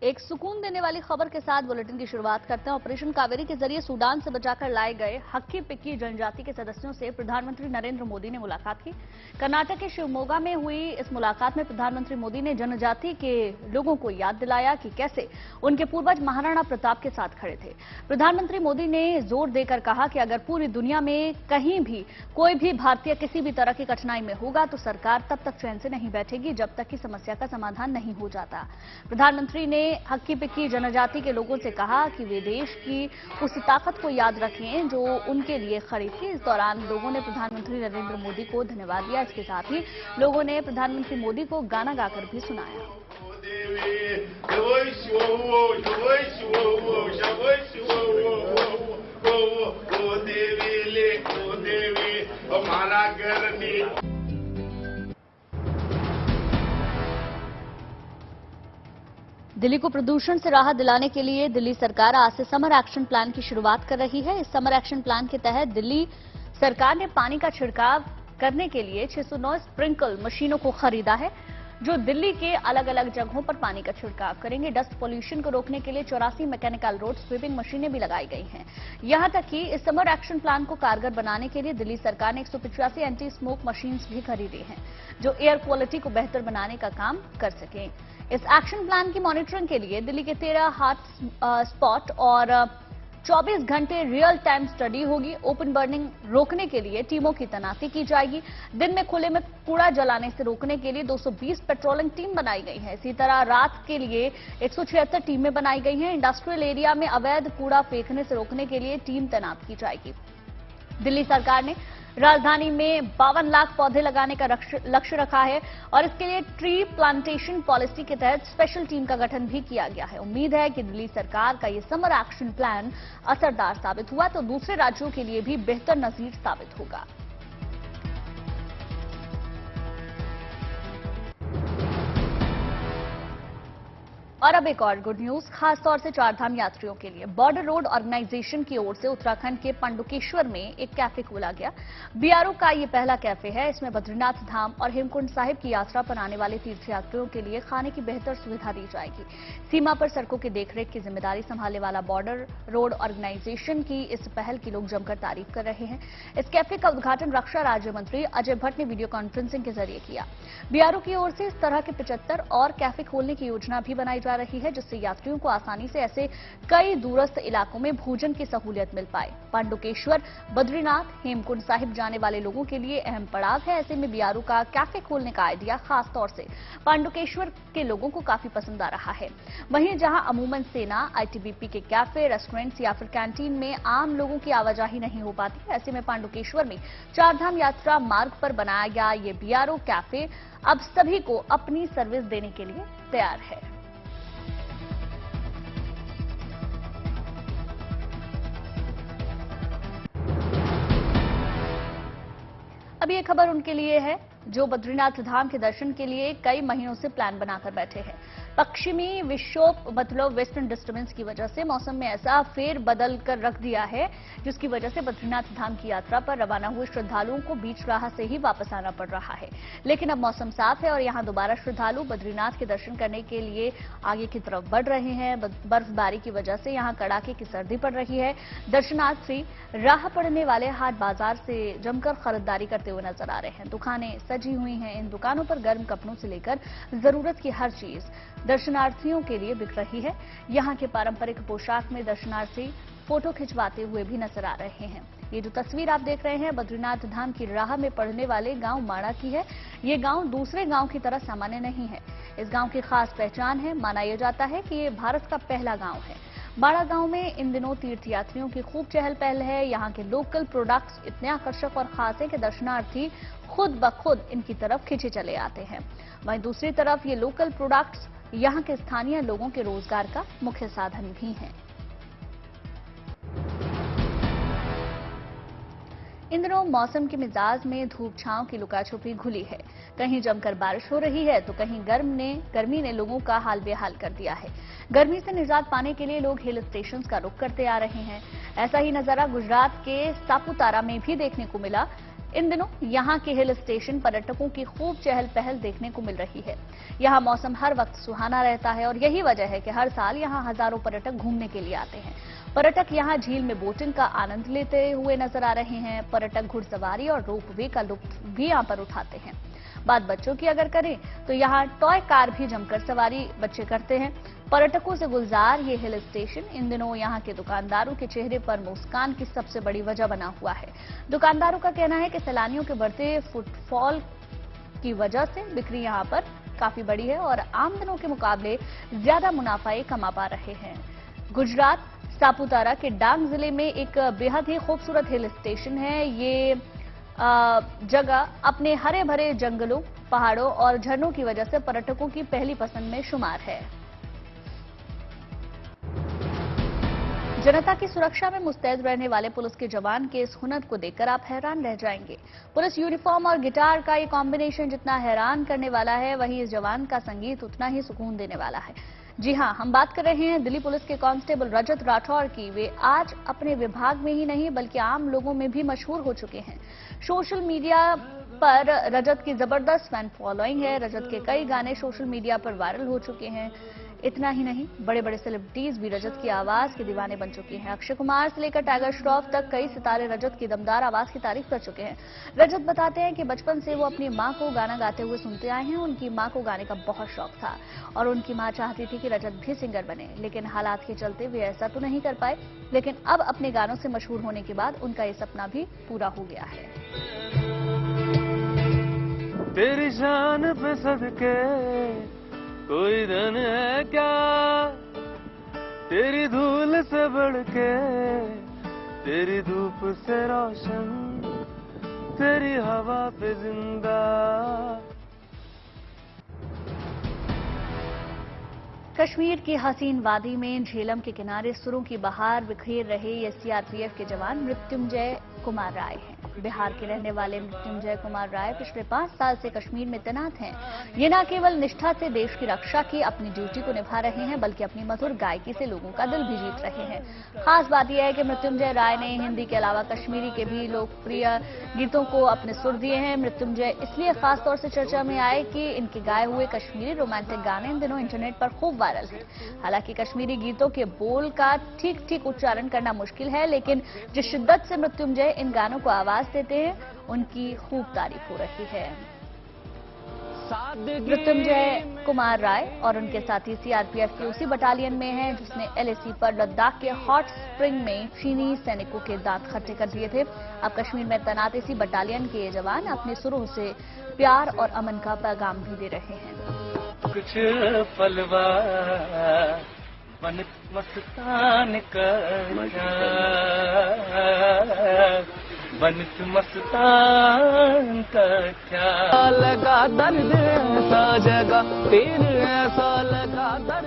एक सुकून देने वाली खबर के साथ बुलेटिन की शुरुआत करते हैं। ऑपरेशन कावेरी के जरिए सूडान से बचाकर लाए गए हक्की पिक्की जनजाति के सदस्यों से प्रधानमंत्री नरेंद्र मोदी ने मुलाकात की। कर्नाटक के शिवमोगा में हुई इस मुलाकात में प्रधानमंत्री मोदी ने जनजाति के लोगों को याद दिलाया कि कैसे उनके पूर्वज महाराणा प्रताप के साथ खड़े थे। प्रधानमंत्री मोदी ने जोर देकर कहा कि अगर पूरी दुनिया में कहीं भी कोई भी भारतीय किसी भी तरह की कठिनाई में होगा तो सरकार तब तक चैन से नहीं बैठेगी जब तक कि समस्या का समाधान नहीं हो जाता। प्रधानमंत्री ने हक्की पिक्की जनजाति के लोगों से कहा कि वे देश की उस ताकत को याद रखें जो उनके लिए खड़ी थी। इस दौरान लोगों ने प्रधानमंत्री नरेंद्र मोदी को धन्यवाद दिया। इसके साथ ही लोगों ने प्रधानमंत्री मोदी को गाना गाकर भी सुनाया। दिल्ली को प्रदूषण से राहत दिलाने के लिए दिल्ली सरकार आज से समर एक्शन प्लान की शुरुआत कर रही है। इस समर एक्शन प्लान के तहत दिल्ली सरकार ने पानी का छिड़काव करने के लिए 609 स्प्रिंकल मशीनों को खरीदा है जो दिल्ली के अलग अलग जगहों पर पानी का छिड़काव करेंगे। डस्ट पोल्यूशन को रोकने के लिए 84 मैकेनिकल रोड स्वीपिंग मशीनें भी लगाई गई हैं। यहां तक कि इस समर एक्शन प्लान को कारगर बनाने के लिए दिल्ली सरकार ने 185 एंटी स्मोक मशीन्स भी खरीदी हैं जो एयर क्वालिटी को बेहतर बनाने का काम कर सकें। इस एक्शन प्लान की मॉनिटरिंग के लिए दिल्ली के 13 हॉट स्पॉट और 24 घंटे रियल टाइम स्टडी होगी। ओपन बर्निंग रोकने के लिए टीमों की तैनाती की जाएगी। दिन में खुले में कूड़ा जलाने से रोकने के लिए 220 पेट्रोलिंग टीम बनाई गई है। इसी तरह रात के लिए 176 टीमें बनाई गई हैं। इंडस्ट्रियल एरिया में अवैध कूड़ा फेंकने से रोकने के लिए टीम तैनात की जाएगी। दिल्ली सरकार ने राजधानी में 52 लाख पौधे लगाने का लक्ष्य रखा है और इसके लिए ट्री प्लांटेशन पॉलिसी के तहत स्पेशल टीम का गठन भी किया गया है। उम्मीद है कि दिल्ली सरकार का ये समर एक्शन प्लान असरदार साबित हुआ तो दूसरे राज्यों के लिए भी बेहतर नजीर साबित होगा। और अब एक और गुड न्यूज, खासतौर से चारधाम यात्रियों के लिए। बॉर्डर रोड ऑर्गेनाइजेशन की ओर से उत्तराखंड के पांडुकेश्वर में एक कैफे खोला गया। बीआरओ का ये पहला कैफे है। इसमें बद्रीनाथ धाम और हेमकुंड साहिब की यात्रा पर आने वाले तीर्थयात्रियों के लिए खाने की बेहतर सुविधा दी जाएगी। सीमा पर सड़कों की देखरेख की जिम्मेदारी संभालने वाला बॉर्डर रोड ऑर्गेनाइजेशन की इस पहल की लोग जमकर तारीफ कर रहे हैं। इस कैफे का उद्घाटन रक्षा राज्य मंत्री अजय भट्ट ने वीडियो कॉन्फ्रेंसिंग के जरिए किया। बीआरओ की ओर से इस तरह के 75 और कैफे खोलने की योजना भी बनाई जा रही है जिससे यात्रियों को आसानी से ऐसे कई दूरस्थ इलाकों में भोजन की सहूलियत मिल पाए। पांडुकेश्वर, बद्रीनाथ, हेमकुंड साहिब जाने वाले लोगों के लिए अहम पड़ाव है। ऐसे में बीआरओ का कैफे खोलने का आइडिया खास तौर से पांडुकेश्वर के लोगों को काफी पसंद आ रहा है। वहीं जहां अमूमन सेना, आईटीबीपी के कैफे, रेस्टोरेंट्स या फिर कैंटीन में आम लोगों की आवाजाही नहीं हो पाती, ऐसे में पांडुकेश्वर में चारधाम यात्रा मार्ग पर बनाया गया ये बीआरओ कैफे अब सभी को अपनी सर्विस देने के लिए तैयार है। अभी ये खबर उनके लिए है जो बद्रीनाथ धाम के दर्शन के लिए कई महीनों से प्लान बनाकर बैठे हैं। पश्चिमी विक्षोभ मतलब वेस्टर्न डिस्टर्बेंस की वजह से मौसम में ऐसा फेर बदल कर रख दिया है जिसकी वजह से बद्रीनाथ धाम की यात्रा पर रवाना हुए श्रद्धालुओं को बीच राह से ही वापस आना पड़ रहा है। लेकिन अब मौसम साफ है और यहां दोबारा श्रद्धालु बद्रीनाथ के दर्शन करने के लिए आगे की तरफ बढ़ रहे हैं। बर्फबारी की वजह से यहां कड़ाके की सर्दी पड़ रही है। दर्शनार्थी राह पड़ने वाले हाट बाजार से जमकर खरीदारी करते हुए नजर आ रहे हैं। दुकानें सजी हुई हैं। इन दुकानों पर गर्म कपड़ों से लेकर जरूरत की हर चीज दर्शनार्थियों के लिए बिक रही है। यहां के पारंपरिक पोशाक में दर्शनार्थी फोटो खिंचवाते हुए भी नजर आ रहे हैं। ये जो तस्वीर आप देख रहे हैं बद्रीनाथ धाम की राह में पड़ने वाले गांव माड़ा की है। ये गांव दूसरे गांव की तरह सामान्य नहीं है। इस गांव की खास पहचान है। माना यह जाता है कि ये भारत का पहला गांव है। माड़ा गांव में इन दिनों तीर्थयात्रियों की खूब चहल पहल है। यहाँ के लोकल प्रोडक्ट्स इतने आकर्षक और खास है कि दर्शनार्थी खुद ब खुद इनकी तरफ खींचे चले आते हैं। वहीं दूसरी तरफ ये लोकल प्रोडक्ट्स यहाँ के स्थानीय लोगों के रोजगार का मुख्य साधन भी हैं। इन दिनों मौसम के मिजाज में धूप छांव की लुकाछुपी घुली है। कहीं जमकर बारिश हो रही है तो कहीं गर्मी ने लोगों का हाल बेहाल कर दिया है। गर्मी से निजात पाने के लिए लोग हिल स्टेशन का रुख करते आ रहे हैं। ऐसा ही नजारा गुजरात के सापुतारा में भी देखने को मिला। इन दिनों यहाँ के हिल स्टेशन पर्यटकों की खूब चहल पहल देखने को मिल रही है। यहाँ मौसम हर वक्त सुहाना रहता है और यही वजह है कि हर साल यहाँ हजारों पर्यटक घूमने के लिए आते हैं। पर्यटक यहाँ झील में बोटिंग का आनंद लेते हुए नजर आ रहे हैं। पर्यटक घुड़सवारी और रोपवे का लुत्फ भी यहाँ पर उठाते हैं। बात बच्चों की अगर करें तो यहाँ टॉय कार भी जमकर सवारी बच्चे करते हैं। पर्यटकों से गुलजार ये हिल स्टेशन इन दिनों यहाँ के दुकानदारों के चेहरे पर मुस्कान की सबसे बड़ी वजह बना हुआ है। दुकानदारों का कहना है कि सैलानियों के बढ़ते फुटफॉल की वजह से बिक्री यहाँ पर काफी बड़ी है और आम दिनों के मुकाबले ज्यादा मुनाफा ये कमा पा रहे हैं। गुजरात सापुतारा के डांग जिले में एक बेहद ही खूबसूरत हिल स्टेशन है। ये जगह अपने हरे भरे जंगलों, पहाड़ों और झरनों की वजह से पर्यटकों की पहली पसंद में शुमार है। जनता की सुरक्षा में मुस्तैद रहने वाले पुलिस के जवान के इस हुनर को देखकर आप हैरान रह जाएंगे। पुलिस यूनिफॉर्म और गिटार का ये कॉम्बिनेशन जितना हैरान करने वाला है, वहीं इस जवान का संगीत उतना ही सुकून देने वाला है। जी हां, हम बात कर रहे हैं दिल्ली पुलिस के कांस्टेबल रजत राठौर की। वे आज अपने विभाग में ही नहीं बल्कि आम लोगों में भी मशहूर हो चुके हैं। सोशल मीडिया पर रजत की जबरदस्त फैन फॉलोइंग है। रजत के कई गाने सोशल मीडिया पर वायरल हो चुके हैं। इतना ही नहीं, बड़े बड़े सेलिब्रिटीज भी रजत की आवाज के दीवाने बन चुके हैं। अक्षय कुमार से लेकर टाइगर श्रॉफ तक कई सितारे रजत की दमदार आवाज की तारीफ कर चुके हैं। रजत बताते हैं कि बचपन से वो अपनी मां को गाना गाते हुए सुनते आए हैं। उनकी मां को गाने का बहुत शौक था और उनकी मां चाहती थी कि रजत भी सिंगर बने, लेकिन हालात के चलते वे ऐसा तो नहीं कर पाए। लेकिन अब अपने गानों से मशहूर होने के बाद उनका ये सपना भी पूरा हो गया है। तेरी शान पे सदके कोई धन है क्या, तेरी धूल से बढ़ के, तेरी धूप से रोशन, तेरी हवा पे जिंदा। कश्मीर की हसीन वादी में झेलम के किनारे सुरों की बहार बिखेर रहे ये सीआरपीएफ के जवान मृत्युंजय कुमार राय हैं। बिहार के रहने वाले मृत्युंजय कुमार राय पिछले 5 साल से कश्मीर में तैनात हैं। ये न केवल निष्ठा से देश की रक्षा की अपनी ड्यूटी को निभा रहे हैं, बल्कि अपनी मधुर गायकी से लोगों का दिल भी जीत रहे हैं। खास बात यह है कि मृत्युंजय राय ने हिंदी के अलावा कश्मीरी के भी लोकप्रिय गीतों को अपने सुर दिए हैं। मृत्युंजय इसलिए खास तौर से चर्चा में आए कि इनके गाए हुए कश्मीरी रोमांटिक गाने इन दिनों इंटरनेट पर खूब वायरल हैं। हालांकि कश्मीरी गीतों के बोल का ठीक ठीक उच्चारण करना मुश्किल है, लेकिन जिस शिद्दत से मृत्युंजय इन गानों को आवाज देते हैं, उनकी खूब तारीफ हो रही है। मृत्युंजय कुमार राय और उनके साथी सीआरपीएफ की उसी बटालियन में हैं जिसने एलएसी पर लद्दाख के हॉट स्प्रिंग में चीनी सैनिकों के दांत खट्टे कर दिए थे। अब कश्मीर में तैनात इसी बटालियन के ये जवान अपने सुरों से प्यार और अमन का पैगाम भी दे रहे हैं। कुछ पलवा मन मस्तान बनत मस्तान का क्या लगा दर्द ऐसा जगह, तीर ऐसा लगा दर्द।